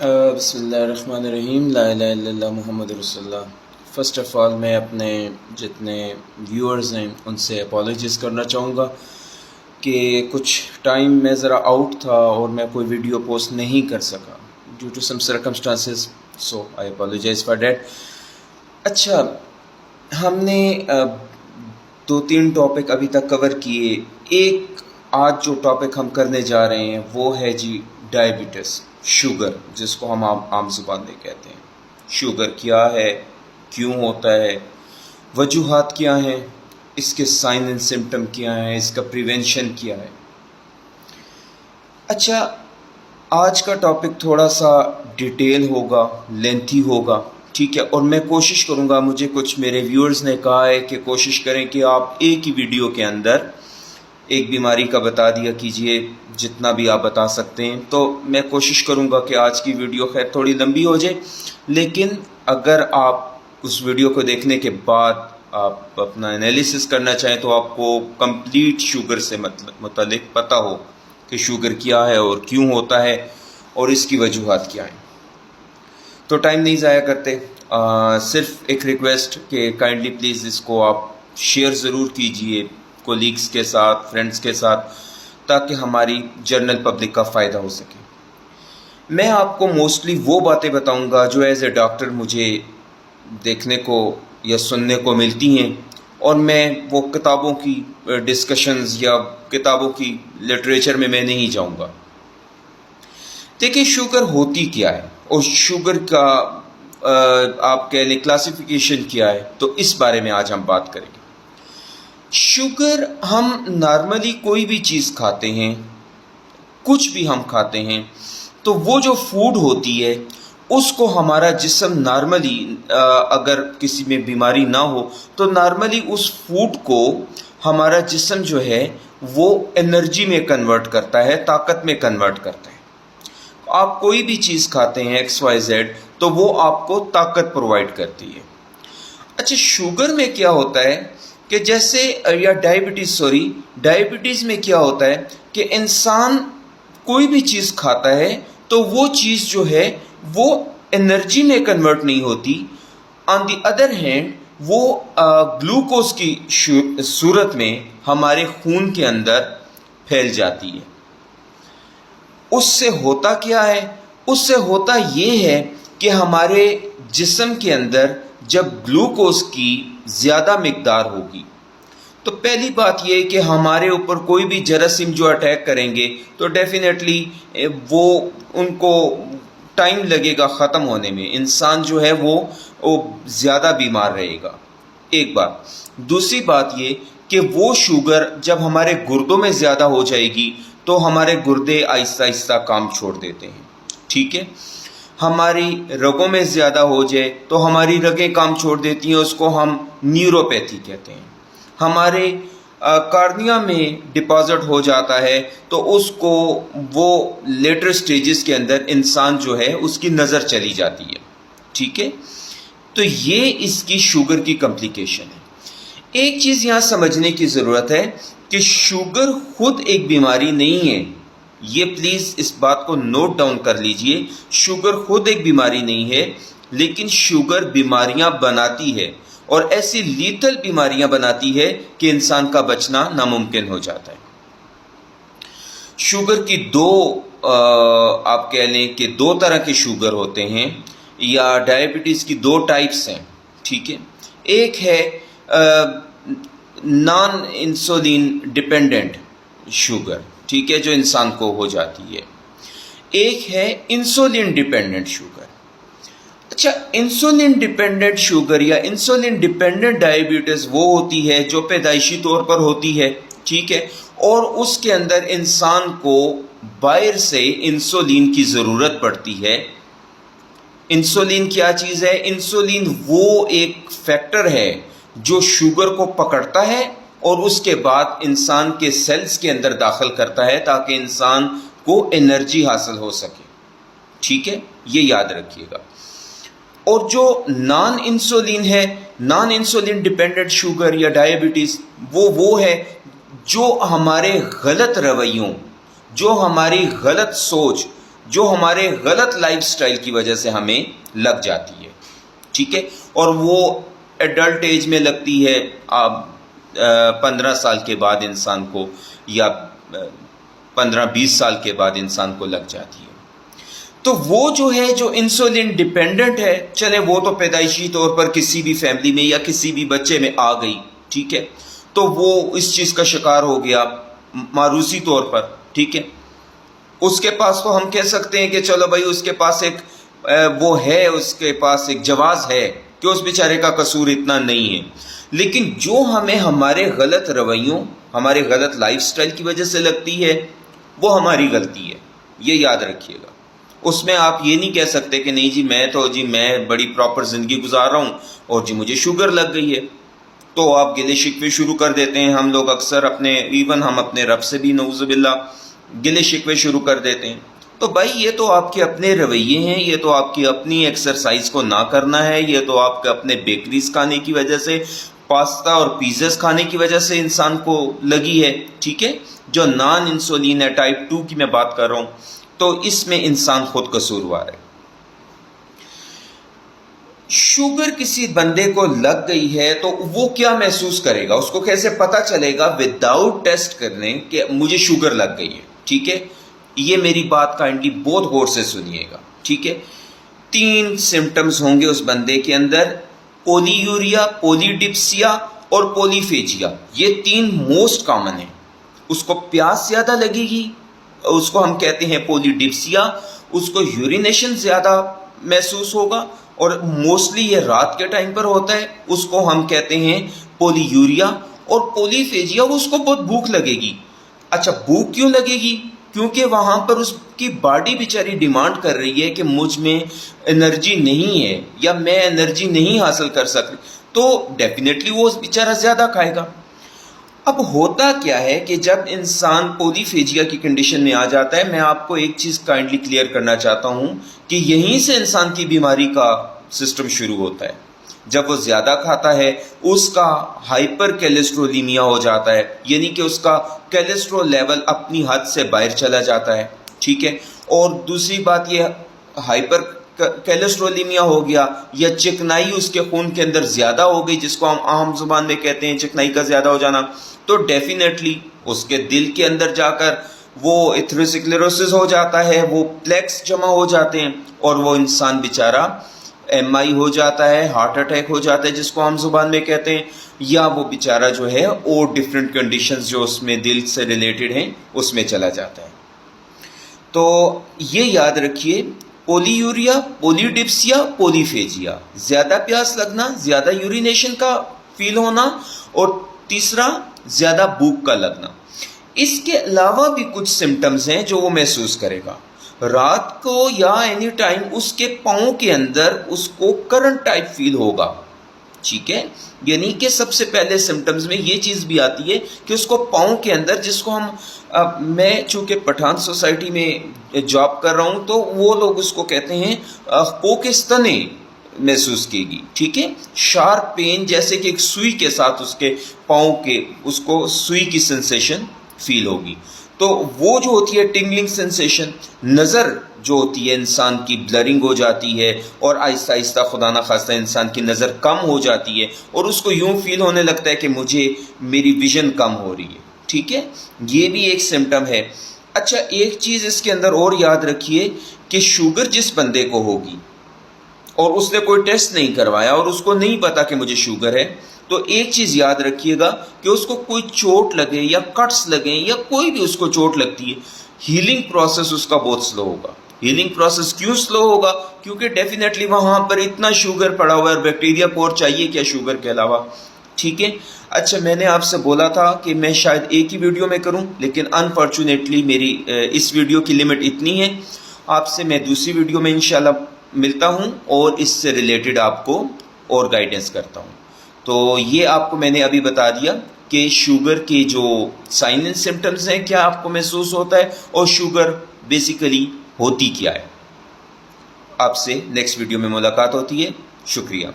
بسم اللہ الرحمن الرحیم، لا الہ الا اللہ محمد رسول اللہ۔ فرسٹ آف آل میں اپنے جتنے ویورز ہیں ان سے اپالوجیز کرنا چاہوں گا کہ کچھ ٹائم میں ذرا آؤٹ تھا اور میں کوئی ویڈیو پوسٹ نہیں کر سکا due to some circumstances, so I apologize for that. اچھا، ہم نے دو تین ٹاپک ابھی تک کور کیے۔ ایک آج جو ٹاپک ہم کرنے جا رہے ہیں وہ ہے جی ڈائبٹیز، شوگر، جس کو ہم عام زبان میں کہتے ہیں۔ شوگر کیا ہے، کیوں ہوتا ہے، وجوہات کیا ہیں، اس کے سائن اینڈ سمٹم کیا ہیں، اس کا پریونشن کیا ہے۔ اچھا، آج کا ٹاپک تھوڑا سا ڈیٹیل ہوگا، لینتھی ہوگا، ٹھیک ہے، اور میں کوشش کروں گا، مجھے کچھ میرے ویورز نے کہا ہے کہ کوشش کریں کہ آپ ایک ہی ویڈیو کے اندر ایک بیماری کا بتا دیا کیجئے جتنا بھی آپ بتا سکتے ہیں۔ تو میں کوشش کروں گا کہ آج کی ویڈیو خیر تھوڑی لمبی ہو جائے، لیکن اگر آپ اس ویڈیو کو دیکھنے کے بعد آپ اپنا انالیسس کرنا چاہیں تو آپ کو کمپلیٹ شوگر سے متعلق پتہ ہو کہ شوگر کیا ہے اور کیوں ہوتا ہے اور اس کی وجوہات کیا ہیں۔ تو ٹائم نہیں ضائع کرتے، صرف ایک ریکویسٹ کہ کائنڈلی پلیز اس کو آپ شیئر ضرور کیجئے کولیگز کے ساتھ، فرینڈز کے ساتھ، تاکہ ہماری جنرل پبلک کا فائدہ ہو سکے۔ میں آپ کو موسٹلی وہ باتیں بتاؤں گا جو ایز اے ڈاکٹر مجھے دیکھنے کو یا سننے کو ملتی ہیں، اور میں وہ کتابوں کی ڈسکشنز یا کتابوں کی لٹریچر میں نہیں جاؤں گا۔ دیکھیں شوگر ہوتی کیا ہے اور شوگر کا آپ کہہ لیں کلاسیفیکیشن کیا ہے، تو اس بارے میں آج ہم بات کریں گے۔ شوگر، ہم نارملی کوئی بھی چیز کھاتے ہیں، کچھ بھی ہم کھاتے ہیں، تو وہ جو فوڈ ہوتی ہے اس کو ہمارا جسم نارملی، اگر کسی میں بیماری نہ ہو تو نارملی اس فوڈ کو ہمارا جسم جو ہے وہ انرجی میں کنورٹ کرتا ہے، طاقت میں کنورٹ کرتا ہے۔ آپ کوئی بھی چیز کھاتے ہیں ایکس وائی زیڈ تو وہ آپ کو طاقت پرووائڈ کرتی ہے۔ اچھا، شوگر میں کیا ہوتا ہے کہ جیسے یا ڈائبٹیز میں کیا ہوتا ہے کہ انسان کوئی بھی چیز کھاتا ہے تو وہ چیز جو ہے وہ انرجی میں کنورٹ نہیں ہوتی، آن دی ادر ہینڈ وہ گلوکوز کی صورت میں ہمارے خون کے اندر پھیل جاتی ہے۔ اس سے ہوتا کیا ہے؟ اس سے ہوتا یہ ہے کہ ہمارے جسم کے اندر جب گلوکوز کی زیادہ مقدار ہوگی تو پہلی بات یہ ہے کہ ہمارے اوپر کوئی بھی جراثیم جو اٹیک کریں گے تو ڈیفینیٹلی وہ ان کو ٹائم لگے گا ختم ہونے میں، انسان جو ہے وہ زیادہ بیمار رہے گا، ایک بات۔ دوسری بات یہ کہ وہ شوگر جب ہمارے گردوں میں زیادہ ہو جائے گی تو ہمارے گردے آہستہ آہستہ کام چھوڑ دیتے ہیں، ٹھیک ہے۔ ہماری رگوں میں زیادہ ہو جائے تو ہماری رگیں کام چھوڑ دیتی ہیں، اس کو ہم نیوروپیتھی کہتے ہیں۔ ہمارے کارنیا میں ڈپازٹ ہو جاتا ہے تو اس کو وہ لیٹر سٹیجز کے اندر انسان جو ہے اس کی نظر چلی جاتی ہے، ٹھیک ہے۔ تو یہ اس کی شوگر کی کمپلیکیشن ہے۔ ایک چیز یہاں سمجھنے کی ضرورت ہے کہ شوگر خود ایک بیماری نہیں ہے، یہ پلیز اس بات کو نوٹ ڈاؤن کر لیجئے۔ شوگر خود ایک بیماری نہیں ہے، لیکن شوگر بیماریاں بناتی ہے، اور ایسی لیتل بیماریاں بناتی ہے کہ انسان کا بچنا ناممکن ہو جاتا ہے۔ شوگر کی آپ کہہ لیں کہ دو طرح کے شوگر ہوتے ہیں، یا ڈائبٹیز کی دو ٹائپس ہیں، ٹھیک ہے۔ ایک ہے نان انسولین ڈیپینڈنٹ شوگر، ٹھیک ہے، جو انسان کو ہو جاتی ہے۔ ایک ہے انسولین ڈیپینڈنٹ شوگر۔ اچھا، انسولین ڈیپینڈنٹ شوگر یا انسولین ڈیپینڈنٹ ڈائبٹیز وہ ہوتی ہے جو پیدائشی طور پر ہوتی ہے، ٹھیک ہے، اور اس کے اندر انسان کو باہر سے انسولین کی ضرورت پڑتی ہے۔ انسولین کیا چیز ہے؟ انسولین وہ ایک فیکٹر ہے جو شوگر کو پکڑتا ہے اور اس کے بعد انسان کے سیلز کے اندر داخل کرتا ہے تاکہ انسان کو انرجی حاصل ہو سکے، ٹھیک ہے، یہ یاد رکھیے گا۔ اور جو نان انسولین ہے، نان انسولین ڈیپینڈنٹ شوگر یا ڈائبٹیز، وہ ہے جو ہمارے غلط رویوں، جو ہماری غلط سوچ جو ہمارے غلط لائف سٹائل کی وجہ سے ہمیں لگ جاتی ہے، ٹھیک ہے، اور وہ ایڈلٹ ایج میں لگتی ہے 15 سال کے بعد انسان کو، یا 15-20 سال کے بعد انسان کو لگ جاتی ہے۔ تو وہ جو ہے جو انسولین ڈیپینڈنٹ ہے، چلے وہ تو پیدائشی طور پر کسی بھی فیملی میں یا کسی بھی بچے میں آ گئی، ٹھیک ہے، تو وہ اس چیز کا شکار ہو گیا موروثی طور پر، ٹھیک ہے، اس کے پاس تو ہم کہہ سکتے ہیں کہ چلو بھائی اس کے پاس ایک وہ ہے، اس کے پاس ایک جواز ہے کہ اس بیچارے کا قصور اتنا نہیں ہے، لیکن جو ہمیں ہمارے غلط رویوں، ہمارے غلط لائف سٹائل کی وجہ سے لگتی ہے، وہ ہماری غلطی ہے، یہ یاد رکھیے گا۔ اس میں آپ یہ نہیں کہہ سکتے کہ نہیں جی میں بڑی پراپر زندگی گزار رہا ہوں اور جی مجھے شوگر لگ گئی ہے، تو آپ گلے شکوے شروع کر دیتے ہیں۔ ہم لوگ اکثر ہم اپنے رب سے بھی نعوذ باللہ گلے شکوے شروع کر دیتے ہیں۔ تو بھائی یہ تو آپ کے اپنے رویے ہیں، یہ تو آپ کی اپنی ایکسرسائز کو نہ کرنا ہے، یہ تو آپ کے اپنے بیکریز کھانے کی وجہ سے، پاستا اور پیزاز کھانے کی وجہ سے انسان کو لگی ہے، ٹھیک ہے، جو نان انسولین ہے، ٹائپ 2 کی میں بات کر رہا ہوں، تو اس میں انسان خود قصوروار ہے۔ شوگر کسی بندے کو لگ گئی ہے تو وہ کیا محسوس کرے گا، اس کو کیسے پتا چلے گا وداؤٹ ٹیسٹ کرنے کہ مجھے شوگر لگ گئی ہے، ٹھیک ہے، یہ میری بات کائنڈلی بہت غور سے سنیے گا، ٹھیک ہے۔ 3 سمٹمز ہوں گے اس بندے کے اندر، پولی یوریا، پولی ڈپسیا اور پولی فیجیا، یہ 3 موسٹ کامن ہیں۔ اس کو پیاس زیادہ لگے گی، اس کو ہم کہتے ہیں پولی ڈپسیا، اس کو یورینیشن زیادہ محسوس ہوگا، اور موسٹلی یہ رات کے ٹائم پر ہوتا ہے، اس کو ہم کہتے ہیں پولی یوریا، اور پولی فیجیا اس کو بہت بھوک لگے گی۔ اچھا بھوک کیوں لگے گی؟ کیونکہ وہاں پر اس کی باڈی بیچاری ڈیمانڈ کر رہی ہے کہ مجھ میں انرجی نہیں ہے یا میں انرجی نہیں حاصل کر سکتی، تو ڈیفینیٹلی وہ بیچارہ زیادہ کھائے گا۔ اب ہوتا کیا ہے کہ جب انسان پولی فیجیا کی کنڈیشن میں آ جاتا ہے، میں آپ کو ایک چیز کائنڈلی کلیئر کرنا چاہتا ہوں کہ یہیں سے انسان کی بیماری کا سسٹم شروع ہوتا ہے۔ جب وہ زیادہ کھاتا ہے اس کا ہائپر کیلیسٹرولیمیا ہو جاتا ہے، یعنی کہ اس کا کیلیسٹرول لیول اپنی حد سے باہر چلا جاتا ہے، ٹھیک ہے، اور دوسری بات یہ ہائپر کیلیسٹرولیمیا ہو گیا یا چکنائی اس کے خون کے اندر زیادہ ہو گئی، جس کو ہم عام زبان میں کہتے ہیں چکنائی کا زیادہ ہو جانا، تو ڈیفینیٹلی اس کے دل کے اندر جا کر وہ ایتھروسکلیروسس ہو جاتا ہے، وہ پلیکس جمع ہو جاتے ہیں، اور وہ انسان بیچارہ MI ہو جاتا ہے، ہارٹ اٹیک ہو جاتا ہے جس کو ہم زبان میں کہتے ہیں، یا وہ بیچارہ جو ہے اور ڈفرینٹ کنڈیشنز جو اس میں دل سے ریلیٹڈ ہیں اس میں چلا جاتا ہے۔ تو یہ یاد رکھیے، پولی یوریا، پولی ڈپسیا، پولی فیجیا، زیادہ پیاس لگنا، زیادہ یورینیشن کا فیل ہونا، اور تیسرا زیادہ بھوک کا لگنا۔ اس کے علاوہ بھی کچھ سمٹمز ہیں جو وہ محسوس کرے گا۔ رات کو یا اینی ٹائم اس کے پاؤں کے اندر اس کو کرنٹ ٹائپ فیل ہوگا، ٹھیک ہے، یعنی کہ سب سے پہلے سمٹمز میں یہ چیز بھی آتی ہے کہ اس کو پاؤں کے اندر، جس کو میں چونکہ پٹھان سوسائٹی میں جاب کر رہا ہوں تو وہ لوگ اس کو کہتے ہیں پوکستنے محسوس کی گی، ٹھیک ہے، شارپ پین، جیسے کہ ایک سوئی کے ساتھ اس کے پاؤں کے اس کو سوئی کی سینسیشن فیل ہوگی۔ تو وہ جو ہوتی ہے ٹنگلنگ سینسیشن، نظر جو ہوتی ہے انسان کی بلرنگ ہو جاتی ہے، اور آہستہ آہستہ خدا نخواستہ انسان کی نظر کم ہو جاتی ہے، اور اس کو یوں فیل ہونے لگتا ہے کہ میری ویژن کم ہو رہی ہے، ٹھیک ہے، یہ بھی ایک سمٹم ہے۔ اچھا ایک چیز اس کے اندر اور یاد رکھیے کہ شوگر جس بندے کو ہوگی اور اس نے کوئی ٹیسٹ نہیں کروایا اور اس کو نہیں پتا کہ مجھے شوگر ہے، تو ایک چیز یاد رکھیے گا کہ اس کو کوئی چوٹ لگے یا کٹس لگیں یا کوئی بھی اس کو چوٹ لگتی ہے، ہیلنگ پروسیس اس کا بہت سلو ہوگا۔ ہیلنگ پروسیس کیوں سلو ہوگا؟ کیونکہ ڈیفینیٹلی وہاں پر اتنا شوگر پڑا ہوا ہے، اور بیکٹیریا کو اور چاہیے کیا شوگر کے علاوہ، ٹھیک ہے۔ اچھا میں نے آپ سے بولا تھا کہ میں شاید ایک ہی ویڈیو میں کروں، لیکن انفارچونیٹلی میری اس ویڈیو کی لمٹ اتنی ہے۔ آپ سے میں دوسری ویڈیو میں انشاءاللہ ملتا ہوں اور اس سے ریلیٹڈ آپ کو اور گائیڈنس کرتا ہوں۔ تو یہ آپ کو میں نے ابھی بتا دیا کہ شوگر کے جو سائن اینڈ سمٹمز ہیں کیا آپ کو محسوس ہوتا ہے، اور شوگر بیسیکلی ہوتی کیا ہے۔ آپ سے نیکسٹ ویڈیو میں ملاقات ہوتی ہے، شکریہ۔